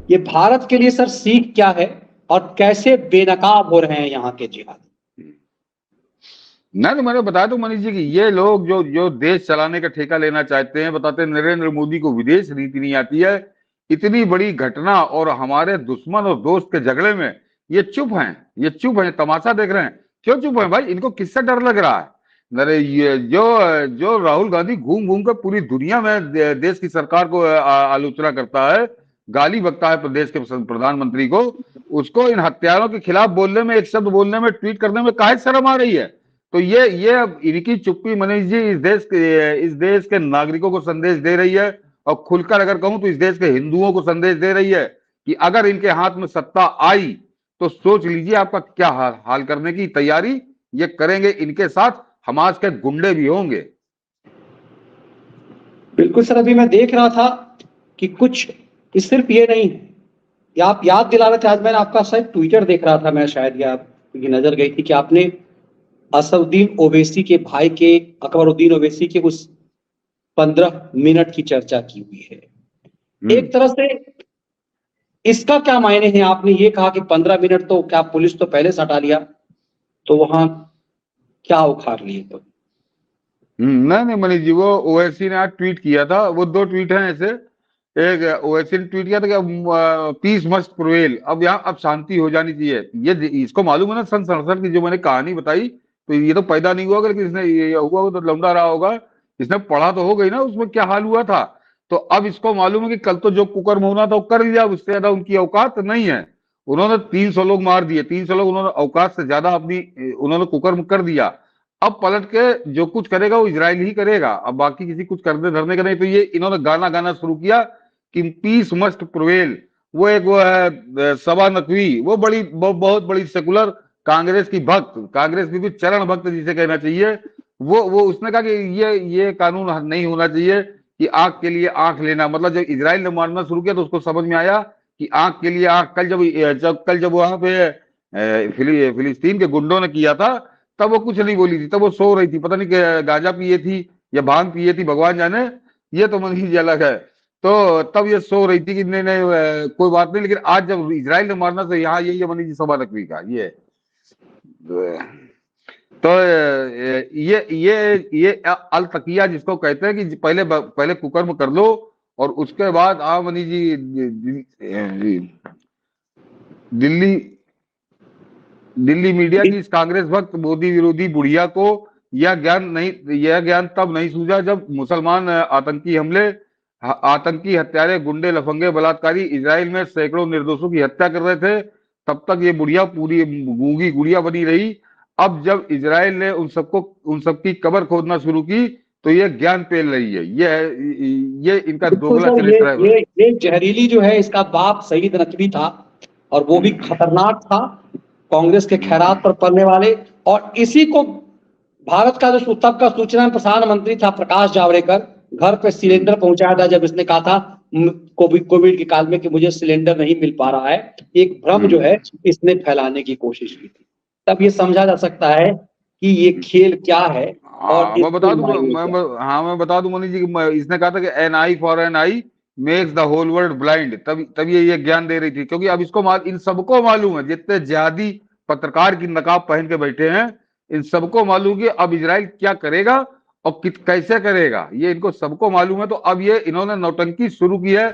ये भारत के लिए सर सीख क्या है और कैसे बेनकाब हो रहे हैं यहाँ के जिहादी? नहीं तो मैंने बताया तो मनीष जी कि ये लोग जो जो देश चलाने का ठेका लेना चाहते हैं, बताते हैं नरेंद्र मोदी को विदेश नीति नहीं आती है। इतनी बड़ी घटना और हमारे दुश्मन और दोस्त के झगड़े में ये चुप हैं, ये चुप हैं, तमाशा देख रहे हैं। क्यों चुप हैं भाई? इनको किससे डर लग रहा है? अरे ये जो जो राहुल गांधी घूम घूम कर पूरी दुनिया में देश की सरकार को आलोचना करता है, गाली बकता है प्रदेश के प्रधानमंत्री को, उसको इन हत्यारों के खिलाफ बोलने में, एक शब्द बोलने में, ट्वीट करने में काहे शर्म आ रही है? तो ये अब इनकी चुप्पी मनीष जी इस देश के नागरिकों को संदेश दे रही है, और खुलकर अगर कहूं तो इस देश के हिंदुओं को संदेश दे रही है कि अगर इनके हाथ में सत्ता आई तो सोच लीजिए आपका क्या हाल करने की तैयारी ये करेंगे। इनके साथ हमास के गुंडे भी होंगे। बिल्कुल सर, अभी मैं देख रहा था कि कुछ सिर्फ ये नहीं है, या आप याद दिला रहे थे, आज मैंने आपका शायद ट्विटर देख रहा था मैं, शायद या आपकी नजर गई थी कि आपने असदुद्दीन ओवैसी के भाई के, अकबरुद्दीन ओवैसी के उस 15 मिनट की चर्चा की हुई है। एक तरह से इसका क्या मायने हैं? आपने ये कहा कि 15 मिनट, तो क्या पुलिस तो पहले से हटा लिया, तो वहां क्या उखाड़ लिए? तो नहीं नहीं मनीष जी, वो ओवैसी ने आज ट्वीट किया था, वो दो ट्वीट हैं ऐसे। एक ओवैसी ने ट्वीट किया था कि पीस मस्ट प्रिवेल, अब यहाँ अब शांति हो जानी चाहिए। ये इसको मालूम है ना, सन 67 की जो मैंने कहानी बताई, तो ये तो पैदा नहीं हुआ अगर किसने ये हुआ हो तो लौंडा रहा होगा, इसने पढ़ा तो हो गई ना उसमें क्या हाल हुआ था। तो अब इसको मालूम है कि कल तो जो कुकर्म होना था वो कर लिया, उससे ज्यादा उनकी औकात नहीं है। उन्होंने 300 लोग मार दिए, 300 लोग, उन्होंने औकात से ज्यादा अपनी उन्होंने कुकर्म कर दिया। अब पलट के जो कुछ करेगा वो इजराइल ही करेगा, अब बाकी किसी कुछ करने धरने का नहीं। तो ये इन्होंने गाना गाना शुरू किया कि पीस मस्ट प्रिवेल। वो एक वो है सबा नकवी, वो बहुत बड़ी सेकुलर कांग्रेस की भक्त, कांग्रेस की भी चरण भक्त जिसे कहना चाहिए, वो उसने कहा कि ये कानून नहीं होना चाहिए कि आंख के लिए आंख लेना। मतलब जब इजराइल ने मारना शुरू किया तो उसको समझ में आया कि आंख के लिए आंख। कल जब वहां पे फिलिस्तीन के गुंडों ने किया था, तब वो कुछ नहीं बोली थी, तब वो सो रही थी, पता नहीं गांजा पिए थी या भांग पिए थी, भगवान जाने। ये तो मनीष जी अलग है। तो तब ये सो रही थी कि नहीं नहीं कोई बात नहीं। लेकिन आज जब इजराइल ने मारना तो यहाँ यही है मनीष जी, सभा नकवी का ये। तो ये अल तकिया जिसको कहते हैं कि पहले पहले कुकर्म कर लो और उसके बाद आओ मनीष जी दिल्ली दिल्ली मीडिया की इस कांग्रेस भक्त मोदी विरोधी बुढ़िया को यह ज्ञान तब नहीं सूझा जब मुसलमान आतंकी हमले, आतंकी हत्यारे, गुंडे, लफंगे, बलात्कारी इजराइल में सैकड़ों निर्दोषों की हत्या कर रहे थे। तब तक ये बुढ़िया पूरी गूंगी गुड़िया बनी रही। अब जब इजराइल ने उन सबकी कब्र खोदना शुरू की तो ये ज्ञान पेल रही है। ये इनका बिल्कुल दोगला सर, चरित्र है। ये जहरीली जो है, इसका बाप सईद नकवी था, और वो भी खतरनाक था, कांग्रेस के खैरात पर पलने वाले। और इसी को भारत का जो तब का सूचना प्रसारण मंत्री था प्रकाश जावड़ेकर, घर पे सिलेंडर पहुंचाया था जब इसने कहा था कोविड के काल में कि मुझे सिलेंडर नहीं मिल पा रहा है। एक भ्रम जो है इसने फैलाने की कोशिश की थी। तब ये समझा जा सकता है कि ये खेल क्या है और हाँ मैं बता इसके दूं मायने क्या है। हाँ मैं बता दूं मनीष जी कि इसने कहा था कि an eye for an eye makes the whole world blind. तब ये ज्ञान दे रही थी, क्योंकि अब इन सबको मालूम है, जितने जिहादी पत्रकार की नकाब पहन के बैठे हैं, इन सबको मालूम कि अब इजराइल क्या करेगा और कैसे करेगा, ये इनको सबको मालूम है। तो अब ये इन्होंने नौटंकी शुरू की है।